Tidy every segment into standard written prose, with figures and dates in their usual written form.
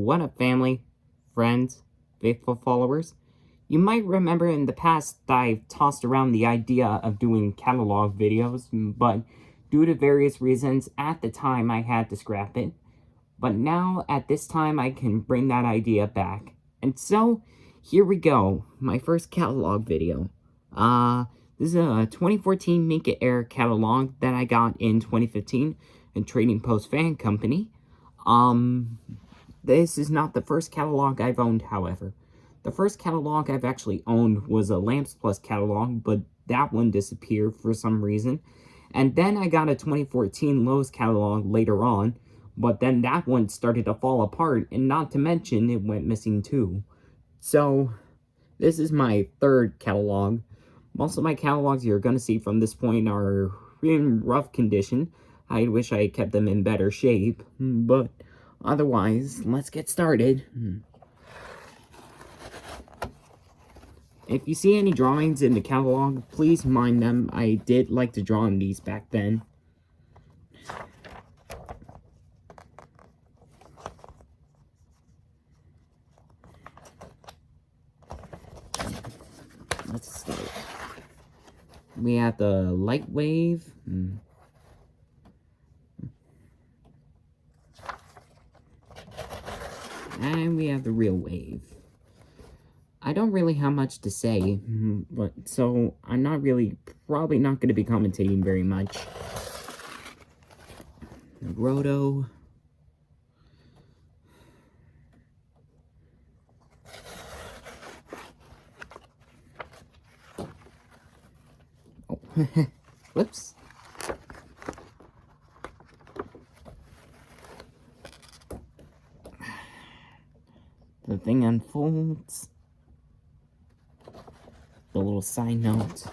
What up, family, friends, faithful followers? You might remember in the past I've tossed around the idea of doing catalog videos, but due to various reasons, at the time I had to scrap it. But now, at this time, I can bring that idea back. And so, here we go, my first catalog video. This is a 2014 Minka Aire catalog that I got in 2015 in Trading Post Fan Company. This is not the first catalog I've owned, however. The first catalog I've actually owned was a Lamps Plus catalog, but that one disappeared for some reason. And then I got a 2014 Lowe's catalog later on, but then that one started to fall apart, and not to mention, it went missing too. So, this is my third catalog. Most of my catalogs you're going to see from this point are in rough condition. I wish I kept them in better shape, but otherwise, let's get started. If you see any drawings in the catalog, please mind them. I did like to draw on these back then. Let's start. We have the light wave. And we have the real wave. I don't really have much to say, but so I'm probably not going to be commentating very much. Roto. Oh, whoops. The thing unfolds. The little side note.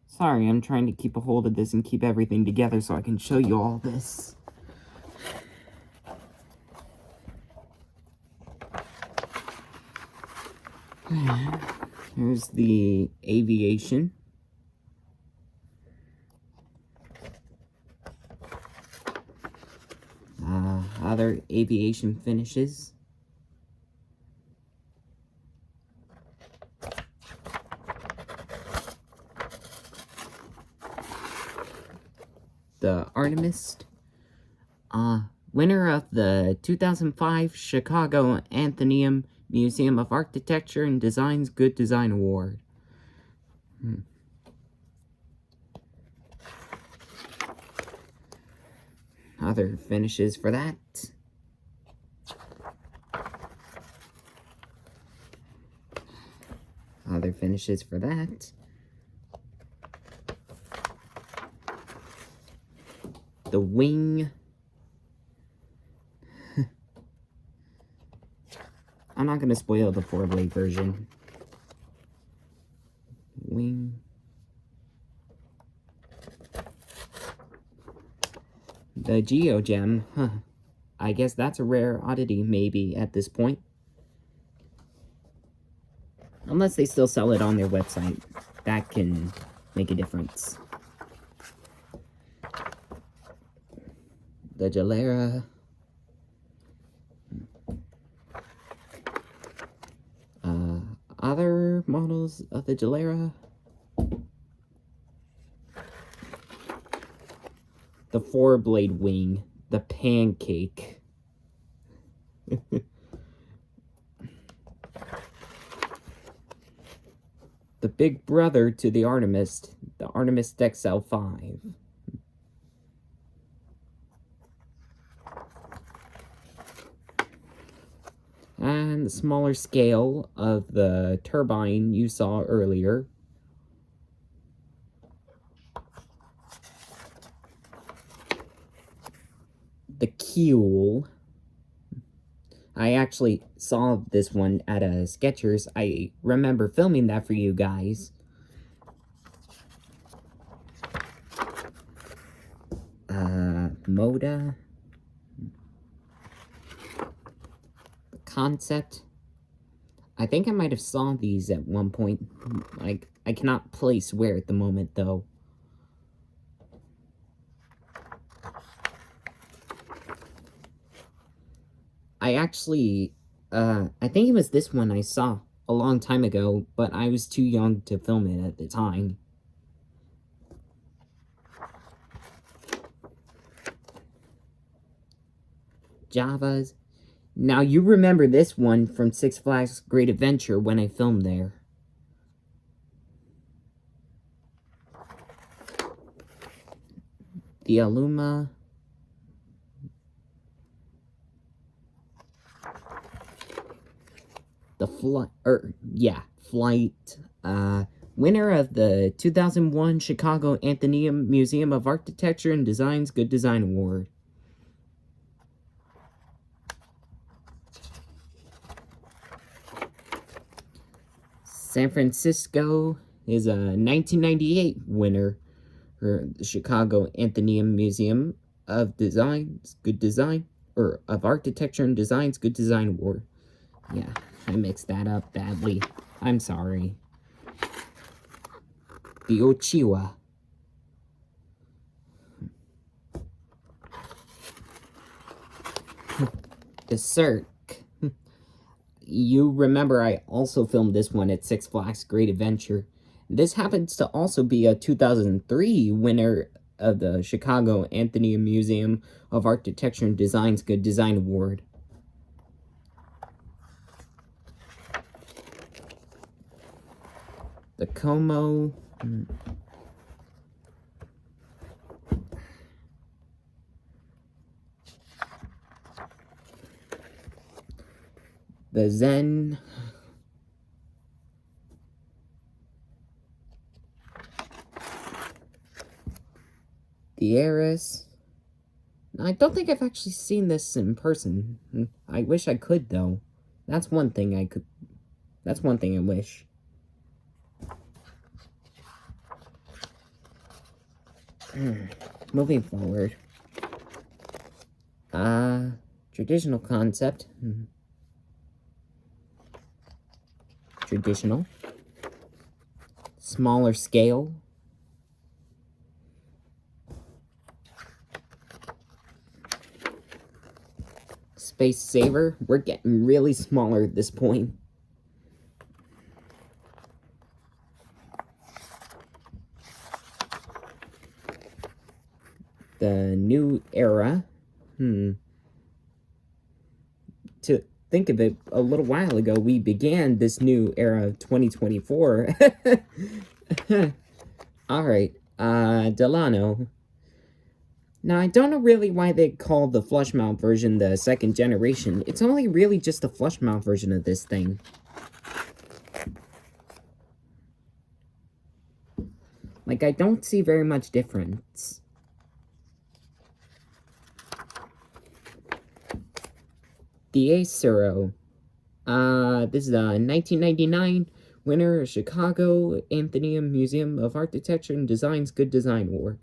Sorry, I'm trying to keep a hold of this and keep everything together so I can show you all this. Here's the aviation. Other aviation finishes. The Artemist. Winner of the 2005 Chicago Atheneum Museum of Architecture and Design's Good Design Award. Other finishes for that. Other finishes for that. The wing. I'm not going to spoil the 4-blade version. Wing. The Geogem, I guess that's a rare oddity, maybe, at this point. Unless they still sell it on their website. That can make a difference. The Gelera. Other models of the Gelera. The 4-blade wing, the pancake. The big brother to the Artemist, the Artemist XL5. And the smaller scale of the turbine you saw earlier. The Keel. I actually saw this one at a Skechers. I remember filming that for you guys. Moda. The Concept. I think I might have saw these at one point. Like, I cannot place where at the moment, though. I actually, I think it was this one I saw a long time ago, but I was too young to film it at the time. Javas. Now, you remember this one from Six Flags Great Adventure when I filmed there. The Aluma. The Flight. Winner of the 2001 Chicago Atheneum Museum of Architecture and Design's Good Design Award. San Francisco is a 1998 winner for the Chicago Atheneum Museum of Design's Good Design, or of Architecture and Design's Good Design Award. Yeah, I mixed that up badly. I'm sorry. The Ochiwa. The Cirque. You remember I also filmed this one at Six Flags Great Adventure. This happens to also be a 2003 winner of the Chicago Atheneum Museum of Architecture and Design's Good Design Award. The Como. The Zen. The Heiress. I don't think I've actually seen this in person. I wish I could, though. That's one thing I could... That's one thing I wish. Moving forward. Traditional concept. Traditional. Smaller scale. Space Saver. We're getting really smaller at this point. The New Era. To think of it, a little while ago, we began this new era of 2024. Alright, Delano. Now, I don't know really why they call the flush mount version the second generation. It's only really just a flush mount version of this thing. Like, I don't see very much difference. The Acero. This is a 1999 winner of Chicago Atheneum Museum of Architecture and Design's Good Design Award.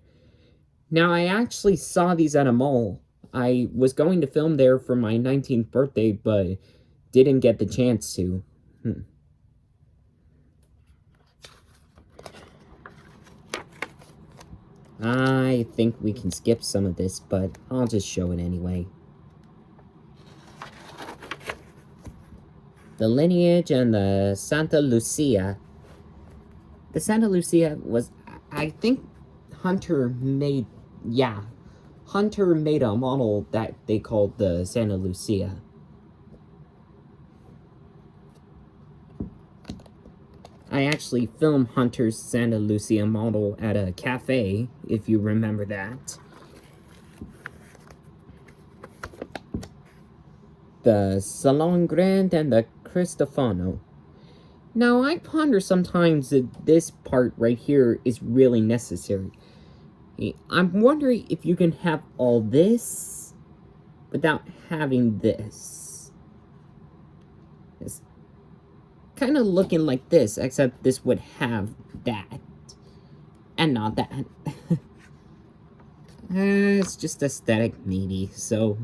Now, I actually saw these at a mall. I was going to film there for my 19th birthday, but didn't get the chance to. I think we can skip some of this, but I'll just show it anyway. The Lineage and the Santa Lucia. The Santa Lucia was, I think Hunter made a model that they called the Santa Lucia. I actually filmed Hunter's Santa Lucia model at a cafe, if you remember that. The Salon Grand and the Cristofano. Now, I ponder sometimes that this part right here is really necessary. I'm wondering if you can have all this without having this. It's kind of looking like this, except this would have that. And not that. It's just aesthetic maybe, so...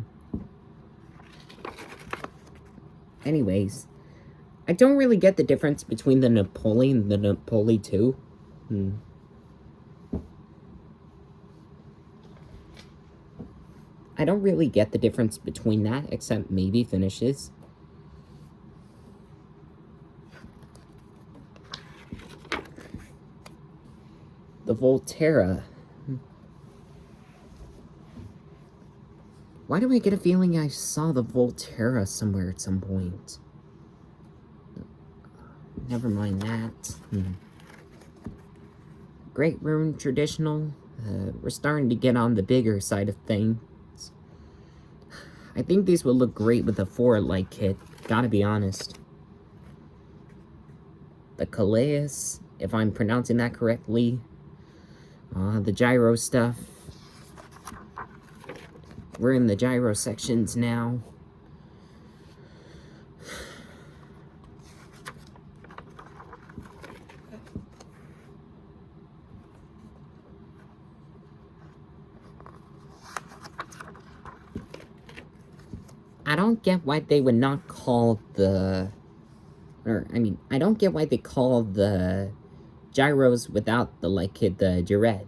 Anyways, I don't really get the difference between the Napoli and the Napoli 2. I don't really get the difference between that, except maybe finishes. The Volterra. Why do I get a feeling I saw the Volterra somewhere at some point? Never mind that. Great Rune Traditional. We're starting to get on the bigger side of things. I think these would look great with a 4-light kit, gotta be honest. The Calais, if I'm pronouncing that correctly. The gyro stuff. We're in the gyro sections now. I don't get why they would not call the... I don't get why they call the gyros without the light kit the gyrette.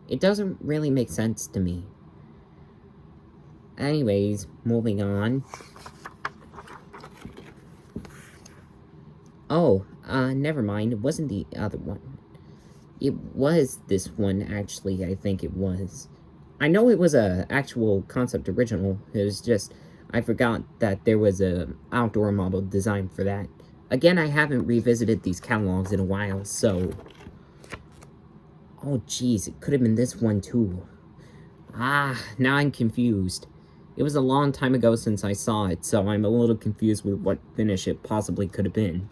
It doesn't really make sense to me. Anyways, moving on. Oh, never mind. It wasn't the other one. It was this one, actually, I think it was. I know it was a actual concept original. It was just, I forgot that there was a outdoor model designed for that. Again, I haven't revisited these catalogs in a while, so... Oh, jeez, it could have been this one, too. Now I'm confused. It was a long time ago since I saw it, so I'm a little confused with what finish it possibly could have been.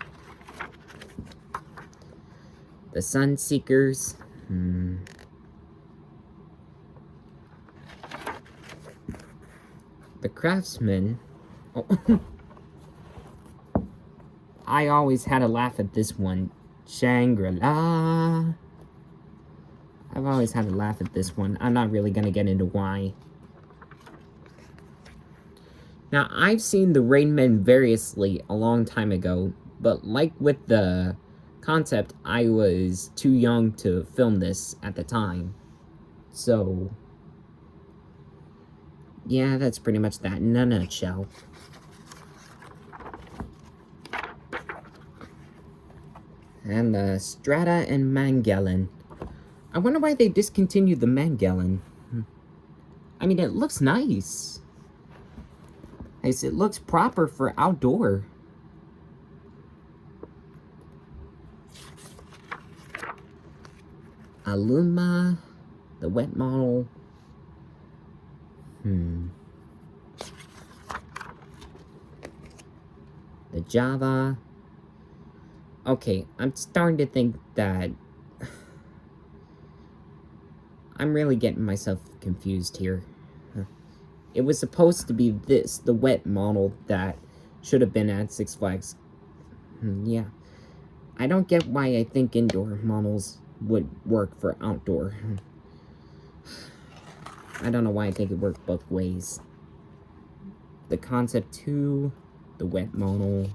The Sunseekers. The Craftsman. Oh. I always had a laugh at this one. Shangri-La. I've always had a laugh at this one. I'm not really going to get into why. Now, I've seen the Rain Men variously a long time ago, but like with the concept, I was too young to film this at the time. So, yeah, that's pretty much that in a nutshell. And the Strata and Magellan. I wonder why they discontinued the Magellan. I mean, it looks nice. It looks proper for outdoor. Aluma, the wet model. The Java. Okay, I'm starting to think that I'm really getting myself confused here. It was supposed to be this, the wet model, that should have been at Six Flags. Yeah. I don't get why I think indoor models would work for outdoor. I don't know why I think it worked both ways. The Concept 2, the wet model.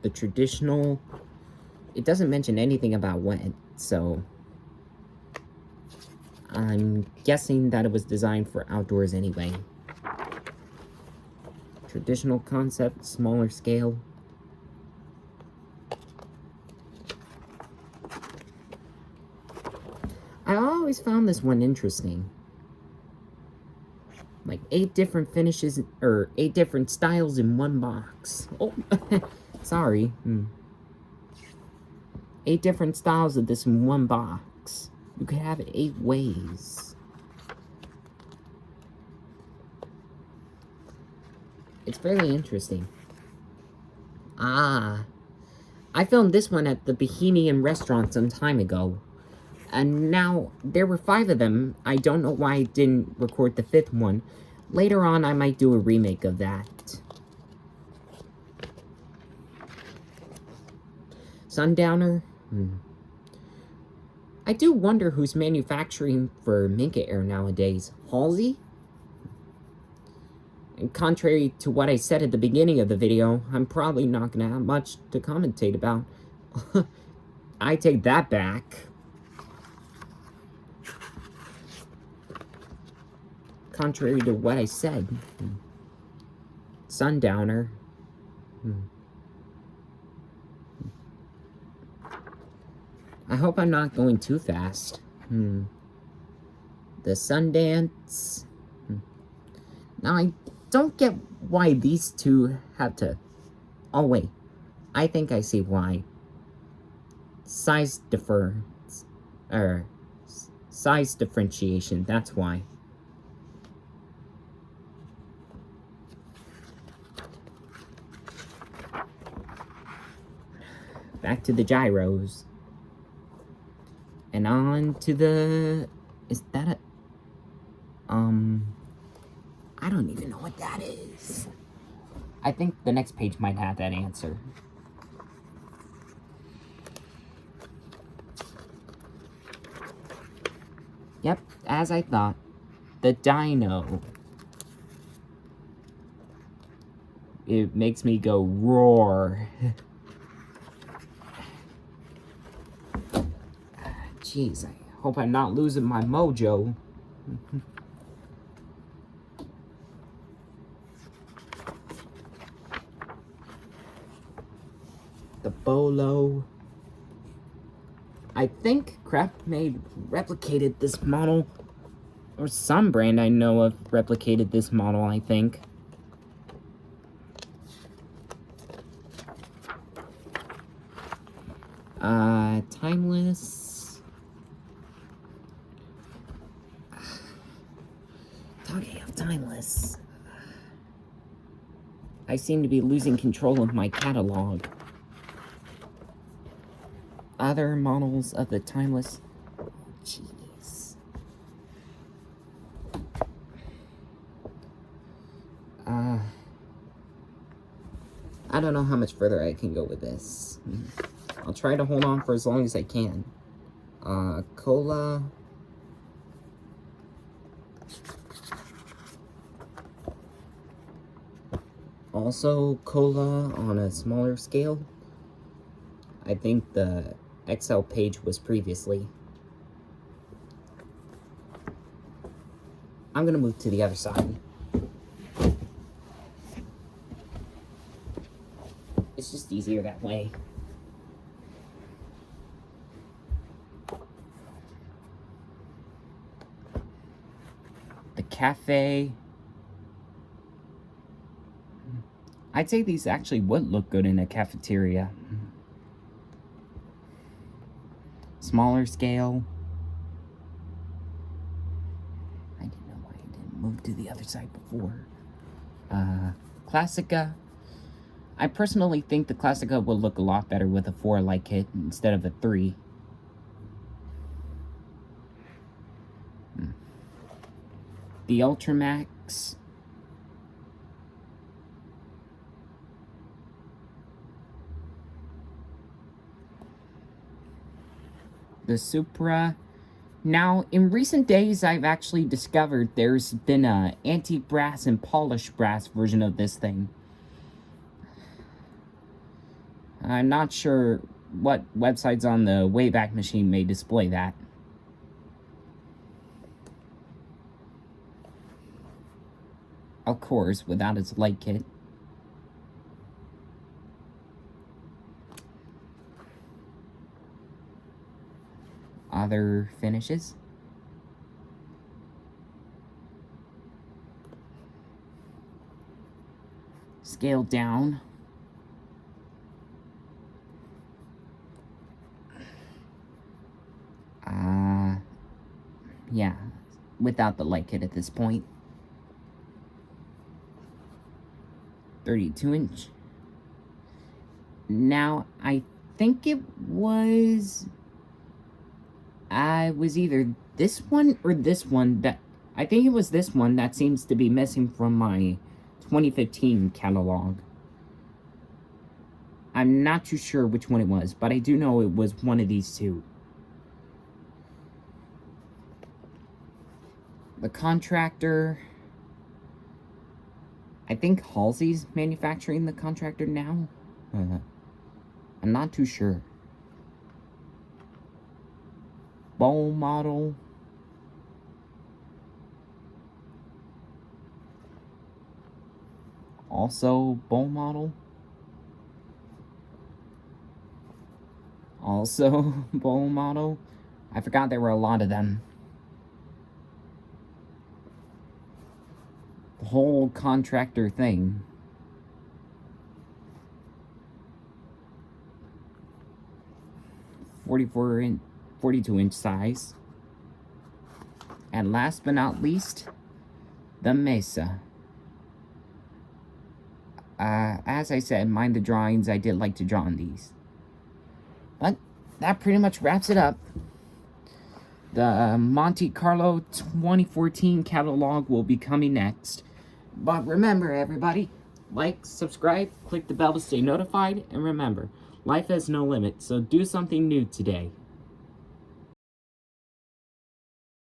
The traditional. It doesn't mention anything about wet, so I'm guessing that it was designed for outdoors anyway. Traditional concept, smaller scale. I always found this one interesting. Like 8 different finishes, or 8 different styles in one box. Oh, sorry. 8 different styles of this in one box. You could have it 8 ways. It's very interesting. I filmed this one at the Bohemian restaurant some time ago. And now, there were 5 of them. I don't know why I didn't record the 5th one. Later on, I might do a remake of that. Sundowner? I do wonder who's manufacturing for Minka Air nowadays. Halsey? And contrary to what I said at the beginning of the video, I'm probably not going to have much to commentate about. I take that back. Contrary to what I said. Sundowner. I hope I'm not going too fast. The Sundance. Now, I don't get why these two have to... Oh, wait. I think I see why. Size differentiation, that's why. Back to the gyros. And on to the... Is that a... I don't even know what that is. I think the next page might have that answer. Yep, as I thought. The dino. It makes me go roar. Jeez, I hope I'm not losing my mojo. The Bolo. I think Craft Made replicated this model. Or some brand I know of replicated this model, I think. Timeless. Talking of Timeless. I seem to be losing control of my catalog. Other models of the Timeless. Jeez. I don't know how much further I can go with this. I'll try to hold on for as long as I can. Cola. Also, Cola on a smaller scale. I think the XL page was previously. I'm gonna move to the other side. It's just easier that way. The cafe. I'd say these actually would look good in a cafeteria. Smaller scale. I didn't know why I didn't move to the other side before. Classica. I personally think the Classica will look a lot better with a 4 light kit instead of a 3. The Ultramax. The Supra. Now, in recent days, I've actually discovered there's been a antique brass and polished brass version of this thing. I'm not sure what websites on the Wayback Machine may display that. Of course, without its light kit. Other finishes. Scaled down. Yeah, without the light kit at this point. 32-inch. Now, I think it was either this one or this one that... I think it was this one that seems to be missing from my 2015 catalog. I'm not too sure which one it was, but I do know it was one of these two. The Contractor. I think Halsey's manufacturing the contractor now. I'm not too sure. Bow model. Also bow model. Also bow model. I forgot there were a lot of them. The whole contractor thing. 42-inch size. And last but not least, the Mesa. As I said, mind the drawings, I did like to draw on these. But that pretty much wraps it up. The Monte Carlo 2014 catalog will be coming next. But remember, everybody, like, subscribe, click the bell to stay notified, and remember, life has no limit, so do something new today.